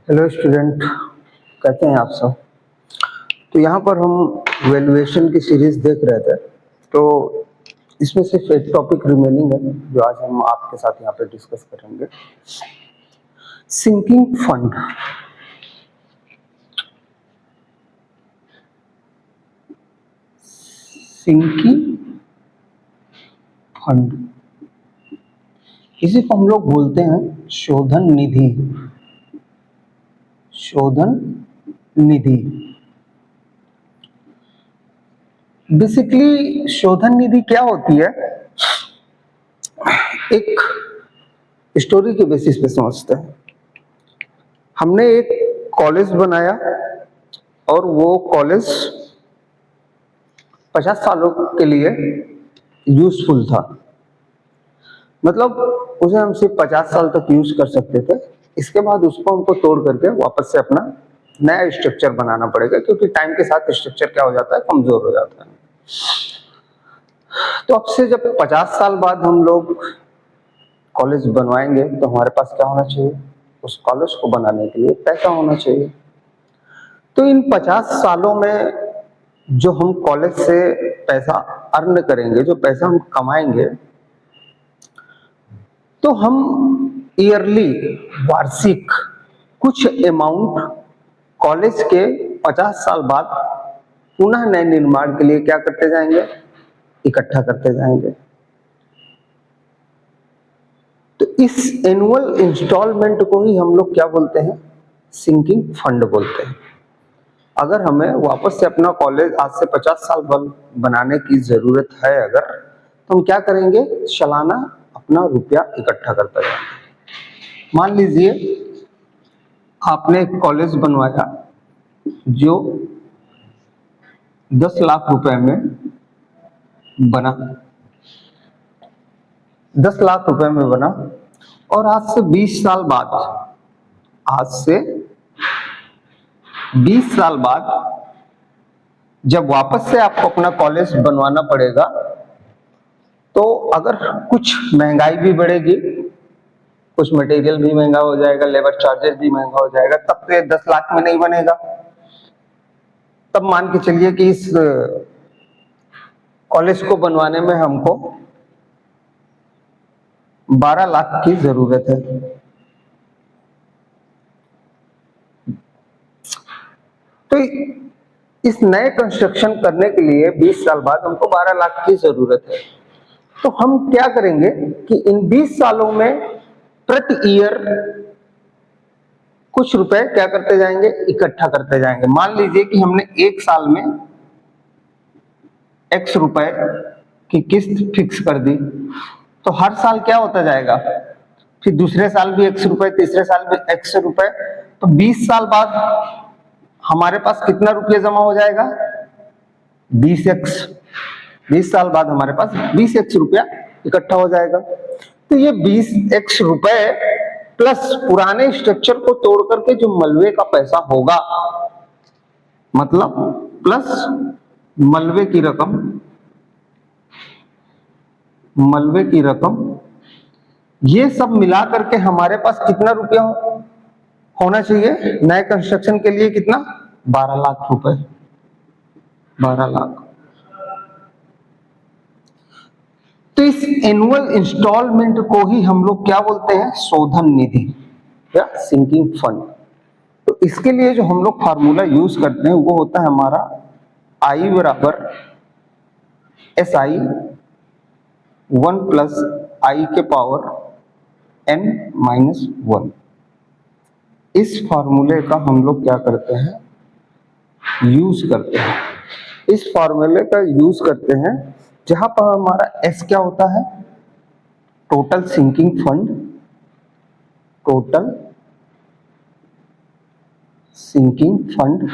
Hello student, कैसे हैं आप सब। तो यहाँ पर हम वैल्यूएशन की सीरीज देख रहे थे। तो इसमें सिर्फ एक टॉपिक रिमेनिंग है जो आज हम आपके साथ यहाँ पे डिस्कस करेंगे। Sinking fund. सिंकिंग फंड, इसी को हम लोग बोलते हैं शोधन निधि। शोधन निधि बेसिकली शोधन निधि क्या होती है, एक स्टोरी के बेसिस पे समझते हैं। हमने एक कॉलेज बनाया और वो कॉलेज 50 सालों के लिए यूजफुल था। मतलब उसे हम सिर्फ 50 साल तक यूज कर सकते थे। इसके बाद उसको हमको तोड़ करके वापस से अपना नया स्ट्रक्चर बनाना पड़ेगा, क्योंकि टाइम के साथ स्ट्रक्चर क्या हो जाता है, कमजोर हो जाता है। तो अब से जब 50 साल बाद हम लोग कॉलेज बनवाएंगे तो हमारे पास क्या होना चाहिए, उस कॉलेज को बनाने के लिए पैसा होना चाहिए। तो इन 50 सालों में जो हम कॉलेज से पैसा अर्न करेंगे, जो पैसा हम कमाएंगे, तो हम ईयरली वार्षिक कुछ अमाउंट कॉलेज के 50 साल बाद पुनः नए निर्माण के लिए क्या करते जाएंगे, इकट्ठा करते जाएंगे। तो इस एनुअल इंस्टॉलमेंट को ही हम लोग क्या बोलते हैं, सिंकिंग फंड बोलते हैं। अगर हमें वापस से अपना कॉलेज आज से 50 साल बनाने की जरूरत है अगर, तो हम क्या करेंगे, सालाना अपना रुपया इकट्ठा करते जाएंगे। मान लीजिए आपने एक कॉलेज बनवाया जो 10 लाख रुपए में बना, 10 लाख रुपए में बना, और आज से 20 साल बाद, आज से 20 साल बाद जब वापस से आपको अपना कॉलेज बनवाना पड़ेगा, तो अगर कुछ महंगाई भी बढ़ेगी, कुछ मटेरियल भी महंगा हो जाएगा, लेबर चार्जेस भी महंगा हो जाएगा, तब तो 10 लाख में नहीं बनेगा। तब मान के चलिए कि इस कॉलेज को बनवाने में हमको 12 लाख की जरूरत है। तो इस नए कंस्ट्रक्शन करने के लिए 20 साल बाद हमको 12 लाख की जरूरत है। तो हम क्या करेंगे कि इन 20 सालों में प्रति ईयर कुछ रुपए क्या करते जाएंगे, इकट्ठा करते जाएंगे। मान लीजिए कि हमने एक साल में x रुपए की किस्त फिक्स कर दी, तो हर साल क्या होता जाएगा, फिर दूसरे साल भी x रुपए, तीसरे साल भी x रुपए, तो 20 साल बाद हमारे पास कितना रुपया जमा हो जाएगा, 20x। 20 साल बाद हमारे पास 20x रुपया इकट्ठा हो जाएगा। तो ये 20x रुपए प्लस पुराने स्ट्रक्चर को तोड़ करके जो मलबे का पैसा होगा, मतलब प्लस मलबे की रकम, मलबे की रकम, ये सब मिला करके हमारे पास कितना रुपया होना चाहिए नए कंस्ट्रक्शन के लिए, कितना, 12 लाख रुपए, 12 लाख। तो इस एनुअल इंस्टॉलमेंट को ही हम लोग क्या बोलते हैं, शोधन निधि या सिंकिंग फंड। तो इसके लिए जो हम लोग फार्मूला यूज करते हैं वो होता है हमारा I बराबर SI 1 प्लस I के पावर n-1। इस फार्मूले का हम लोग क्या करते हैं, यूज करते हैं। इस फार्मूले का यूज करते हैं जहां पर हमारा S क्या होता है, total sinking fund, total sinking fund.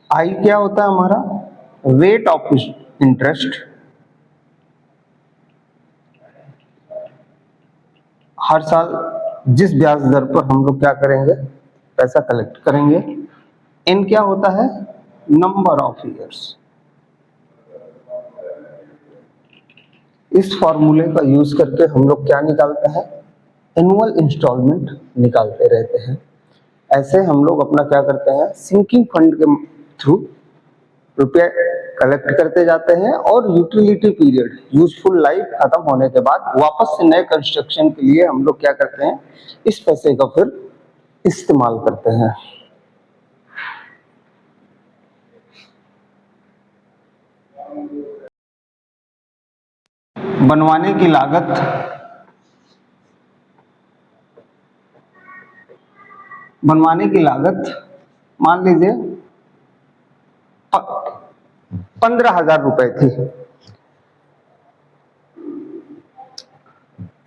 I क्या होता है हमारा, रेट ऑफ इंटरेस्ट, हर साल जिस ब्याज दर पर हम लोग क्या करेंगे, पैसा कलेक्ट करेंगे। N क्या होता है, नंबर ऑफ ईयर्स। इस फॉर्मूले का यूज करके हम लोग क्या निकालते हैं, एनुअल इंस्टॉलमेंट निकालते रहते हैं। ऐसे हम लोग अपना क्या करते हैं, सिंकिंग फंड के थ्रू रुपया कलेक्ट करते जाते हैं और यूटिलिटी पीरियड, यूजफुल लाइफ खत्म होने के बाद वापस से नए कंस्ट्रक्शन के लिए हम लोग क्या करते हैं, इस पैसे का फिर इस्तेमाल करते हैं। बनवाने की लागत मान लीजिए 15,000 रुपए थी।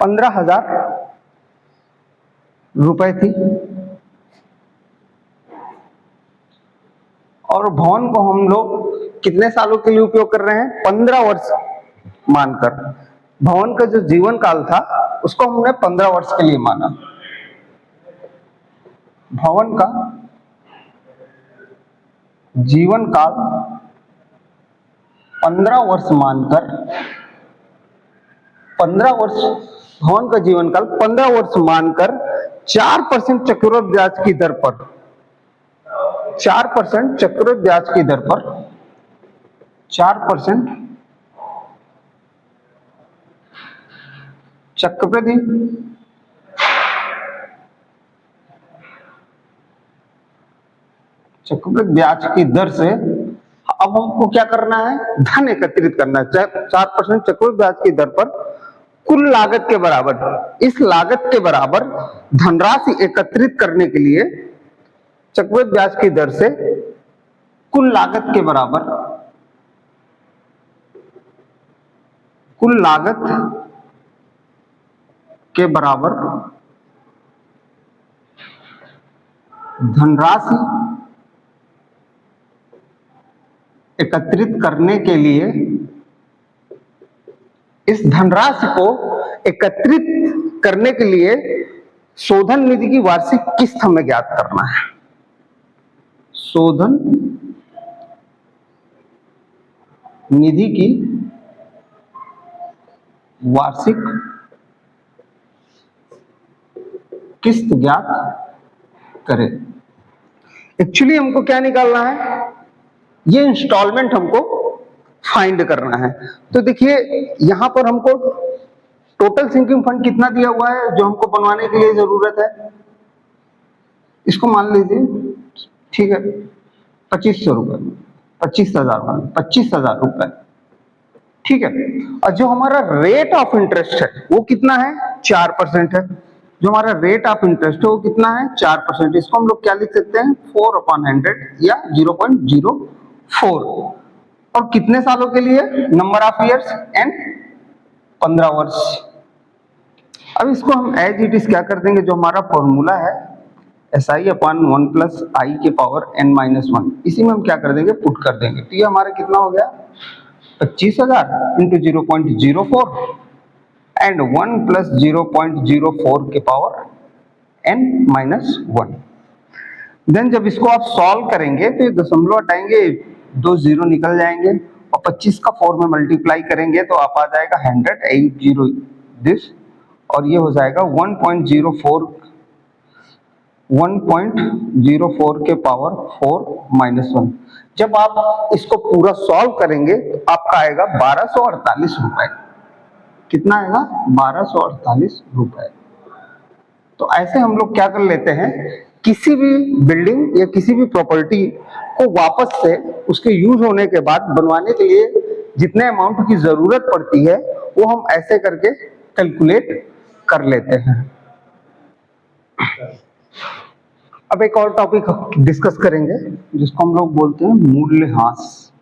15,000 रुपए थी और भवन को हम लोग कितने सालों के लिए उपयोग कर रहे हैं, 15 वर्ष मानकर। भवन का जो जीवन काल था उसको हमने 15 वर्ष के लिए माना। भवन का जीवन काल 15 वर्ष मानकर, 15 वर्ष भवन का जीवन काल 15 वर्ष मानकर 4% चक्रवृद्धि ब्याज की दर पर, 4% चक्रवृद्धि ब्याज की दर पर 4% चक्रवृद्धि ब्याज की दर से अब हमको क्या करना है, धन एकत्रित करना है। 4% चक्रवृद्धि ब्याज की दर पर कुल लागत के बराबर, इस लागत के बराबर धनराशि एकत्रित करने के लिए चक्रवृद्धि ब्याज की दर से कुल लागत के बराबर, कुल लागत के बराबर धनराशि एकत्रित करने के लिए, इस धनराशि को एकत्रित करने के लिए शोधन निधि की वार्षिक किस्त हमें ज्ञात करना है। शोधन निधि की वार्षिक किस्त ज्ञात करें। एक्चुअली हमको क्या निकालना है, ये इंस्टॉलमेंट हमको फाइंड करना है। तो देखिए यहां पर हमको टोटल सिंकिंग फंड कितना दिया हुआ है जो हमको बनवाने के लिए जरूरत है, इसको मान लीजिए, ठीक है, 2500 रुपए, 25,000 रुपए, ठीक है। और जो हमारा रेट ऑफ इंटरेस्ट है वो कितना है, 4% है। जो हमारा रेट ऑफ इंटरेस्ट है वो कितना है, 4%। इसको हम लोग क्या लिख सकते हैं, 4/100 या 0.04। और कितने सालों के लिए, नंबर ऑफ इयर्स एंड 15 वर्ष। अब इसको हम एज इट इज क्या कर देंगे, जो हमारा फॉर्मूला है SI/1 प्लस I के पावर n-1, इसी में हम क्या कर देंगे, पुट कर देंगे। तो ये हमारा कितना हो गया, 25,000 इंटू 0.04 एंड 1 प्लस 0.04 के पावर n-1। देन जब इसको आप सॉल्व करेंगे तो ये दशमलव हटाएंगे, 2 0 निकल जाएंगे और 25 का 4 में मल्टीप्लाई करेंगे तो आप आ जाएगा 100 दिस, और ये हो जाएगा 1.04 के पावर 4-1। जब आप इसको पूरा सॉल्व करेंगे तो आपका आएगा 1248 रुपए। कितना आएगा, 1248 रुपए। तो ऐसे हम लोग क्या कर लेते हैं, किसी भी बिल्डिंग या किसी भी प्रॉपर्टी को वापस से उसके यूज होने के बाद बनवाने के लिए जितने अमाउंट की जरूरत पड़ती है वो हम ऐसे करके कैलकुलेट कर लेते हैं। अब एक और टॉपिक डिस्कस करेंगे जिसको हम लोग बोलते हैं मूल्यह्रास।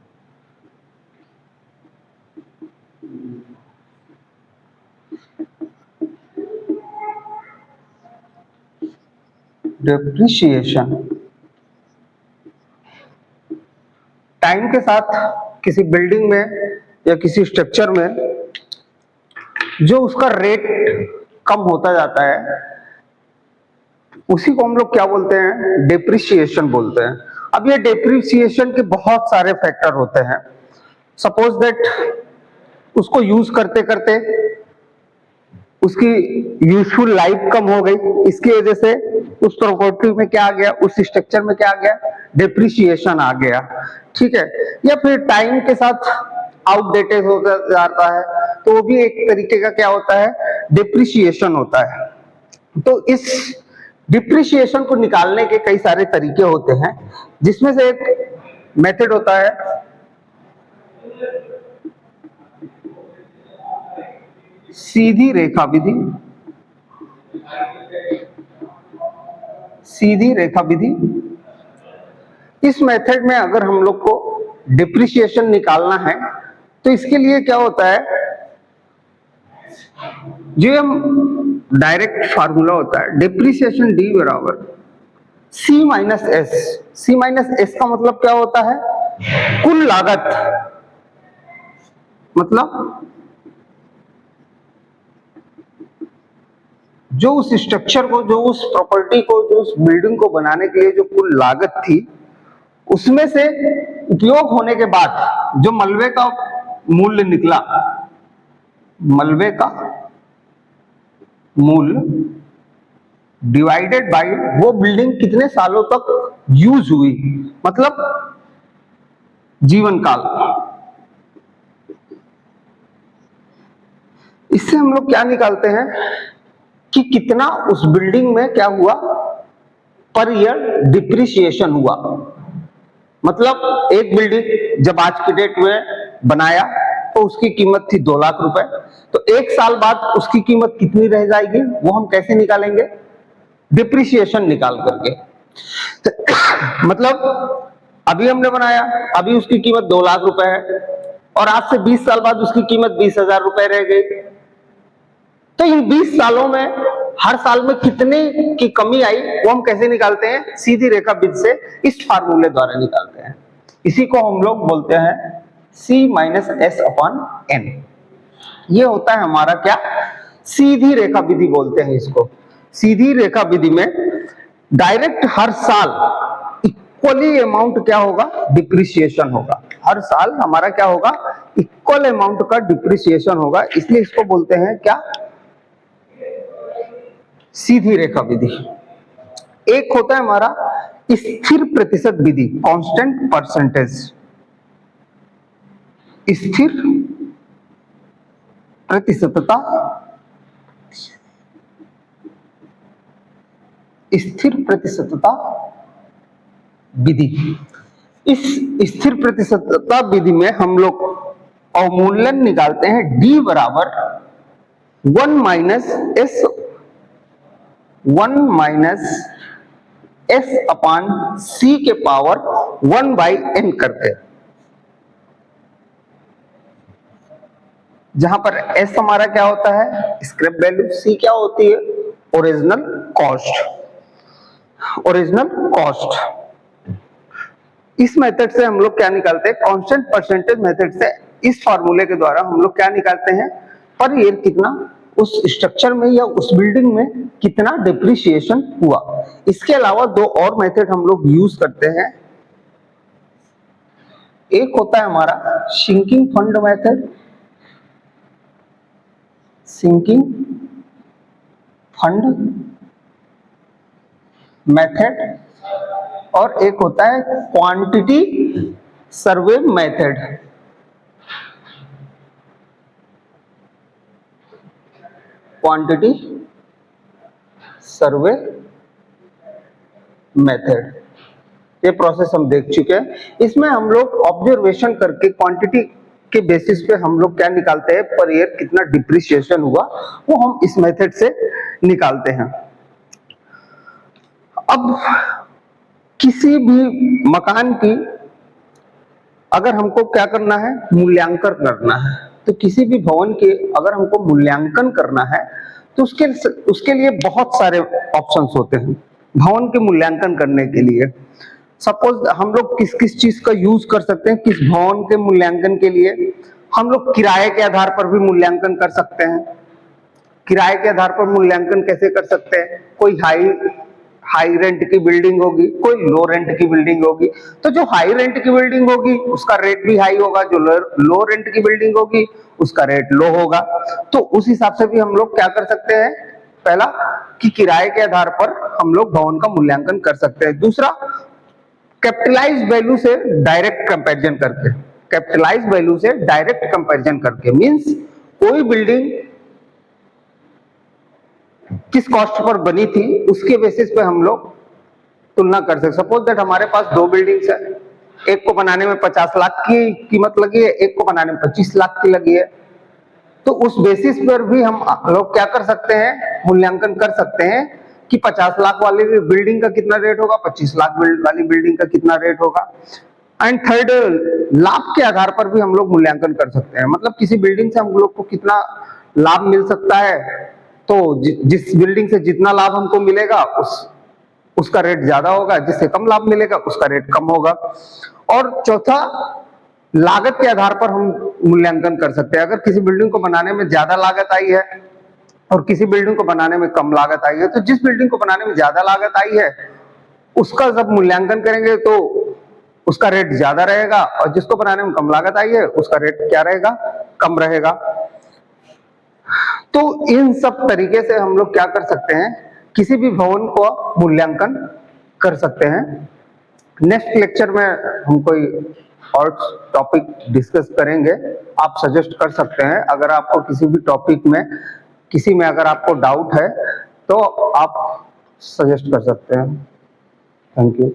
डेप्रिसिएशन। टाइम के साथ किसी बिल्डिंग में या किसी स्ट्रक्चर में जो उसका रेट कम होता जाता है उसी को हम लोग क्या बोलते हैं, डेप्रिसिएशन बोलते हैं। अब ये डेप्रिसिएशन के बहुत सारे फैक्टर होते हैं। सपोज दैट उसको यूज करते करते उसकी यूजफुल लाइफ कम हो गई, इसकी वजह से उस प्रॉपर्टी में क्या आ गया, उस स्ट्रक्चर में क्या आ गया, डिप्रिसिएशन आ गया। ठीक है, या फिर टाइम के साथ आउटडेटेड होता जाता है, तो वो भी एक तरीके का क्या होता है, डिप्रिसिएशन होता है। तो इस डिप्रिसिएशन को निकालने के कई सारे तरीके होते हैं, जिसमें से एक मेथड होता है सीधी रेखा विधि। सीधी रेखा विधि, इस मेथड में अगर हम लोग को डिप्रिसिएशन निकालना है तो इसके लिए क्या होता है, जो हम डायरेक्ट फार्मूला होता है डिप्रिसिएशन डी बराबर सी माइनस एस। सी माइनस एस का मतलब क्या होता है, कुल लागत, मतलब जो उस स्ट्रक्चर को, जो उस प्रॉपर्टी को, जो उस बिल्डिंग को बनाने के लिए जो कुल लागत थी, उसमें से उपयोग होने के बाद जो मलबे का मूल्य निकला, मलबे का मूल्य डिवाइडेड बाय वो बिल्डिंग कितने सालों तक यूज हुई, मतलब जीवन काल। इससे हम लोग क्या निकालते हैं कि कितना उस बिल्डिंग में क्या हुआ, पर ईयर डिप्रिसिएशन हुआ। मतलब एक बिल्डिंग जब आज की डेट में बनाया तो उसकी कीमत थी 2 लाख रुपए, तो 1 साल बाद उसकी कीमत कितनी रह जाएगी, वो हम कैसे निकालेंगे, डिप्रिसिएशन निकाल करके। मतलब अभी हमने बनाया, अभी उसकी कीमत 2 लाख रुपए है, और आज से 20 साल बाद उसकी कीमत 20,000 रुपए रह गई। तो इन 20 सालों में हर साल में कितने की कमी आई, वो हम कैसे निकालते हैं, सीधी रेखा विधि से, इस फार्मूले द्वारा निकालते हैं। इसी को हम लोग बोलते हैं C minus S upon N. ये होता है हमारा क्या, सीधी रेखा विधि बोलते हैं इसको। सीधी रेखा विधि में डायरेक्ट हर साल इक्वली अमाउंट क्या होगा, डिप्रिसिएशन होगा। हर साल हमारा क्या होगा, इक्वल अमाउंट का डिप्रिसिएशन होगा, इसलिए इसको बोलते हैं क्या, सीधी रेखा विधि। एक होता है हमारा स्थिर प्रतिशत विधि, कांस्टेंट परसेंटेज। स्थिर प्रतिशतता, स्थिर प्रतिशतता विधि। इस स्थिर प्रतिशतता विधि में हम लोग अवमूल्यन निकालते हैं D बराबर 1 माइनस एस अपान सी के पावर 1 बाई एन करते हैं, जहां पर एस हमारा क्या होता है, स्क्रैप वैल्यू, सी क्या होती है, ओरिजिनल कॉस्ट। Original cost. इस मेथड से हम लोग क्या निकालते हैं, कांस्टेंट परसेंटेज मेथड से, इस फार्मूले के द्वारा हम लोग क्या निकालते हैं, पर ईयर कितना उस स्ट्रक्चर में या उस बिल्डिंग में कितना डिप्रिसिएशन हुआ। इसके अलावा 2 और मेथड हम लोग यूज करते हैं। एक होता है हमारा sinking fund method, sinking fund method, और एक होता है quantity survey method. Quantity survey method, ये प्रोसेस हम देख चुके हैं। इसमें हम लोग ऑब्जर्वेशन करके क्वांटिटी के बेसिस पे हम लोग क्या निकालते हैं, पर ईयर कितना डिप्रिसिएशन हुआ, वो हम इस मेथड से निकालते हैं। अब किसी भी मकान की अगर हमको क्या करना है, मूल्यांकन करना है, तो किसी भी भवन के अगर हमको मूल्यांकन करना है तो उसके लिए बहुत सारे ऑप्शंस होते हैं भवन के मूल्यांकन करने के लिए। सपोज हम लोग किस किस चीज का यूज कर सकते हैं, किस भवन के मूल्यांकन के लिए हम लोग किराए के आधार पर भी मूल्यांकन कर सकते हैं। किराए के आधार पर मूल्यांकन कैसे कर सकते हैं, कोई हाई रेंट की बिल्डिंग होगी, कोई लो रेंट की बिल्डिंग होगी। तो जो हाई रेंट की बिल्डिंग होगी उसका रेट भी हाई होगा, जो लो रेंट की बिल्डिंग होगी उसका रेट लो होगा। तो उस हिसाब से भी हम लोग क्या कर सकते हैं, पहला कि किराए के आधार पर हम लोग भवन का मूल्यांकन कर सकते हैं। दूसरा, कैपिटलाइज वैल्यू से डायरेक्ट कंपैरिजन करके, कैपिटलाइज वैल्यू से डायरेक्ट कंपैरिजन करके मींस कोई बिल्डिंग किस कॉस्ट पर बनी थी उसके बेसिस पे हम लोग तुलना कर सकते। सपोज दैट हमारे पास दो बिल्डिंग्स है, एक को बनाने में 50 लाख की कीमत लगी है, एक को बनाने में 25 लाख की लगी है। तो उस बेसिस पर भी हम लोग क्या कर सकते हैं, मूल्यांकन कर सकते हैं कि 50 लाख वाली बिल्डिंग का कितना रेट होगा, 25 लाख वाली बिल्डिंग का कितना रेट होगा। एंड थर्ड, लाभ के आधार पर भी हम लोग मूल्यांकन कर सकते हैं, मतलब किसी बिल्डिंग से हम लोग को कितना लाभ मिल सकता है, तो जिस बिल्डिंग से जितना लाभ हमको मिलेगा उसका रेट ज्यादा होगा, जिससे कम लाभ मिलेगा उसका रेट कम होगा। और चौथा, लागत के आधार पर हम मूल्यांकन कर सकते हैं। अगर किसी बिल्डिंग को बनाने में ज्यादा लागत आई है और किसी बिल्डिंग को बनाने में कम लागत आई है, तो जिस बिल्डिंग को बनाने में ज्यादा लागत आई है उसका जब मूल्यांकन करेंगे तो उसका रेट ज्यादा रहेगा, और जिसको बनाने में कम लागत आई है उसका रेट क्या रहेगा, कम रहेगा। तो इन सब तरीके से हम लोग क्या कर सकते हैं, किसी भी भवन को मूल्यांकन कर सकते हैं। नेक्स्ट लेक्चर में हम कोई और टॉपिक डिस्कस करेंगे, आप सजेस्ट कर सकते हैं। अगर आपको किसी भी टॉपिक में अगर आपको डाउट है तो आप सजेस्ट कर सकते हैं। Thank you.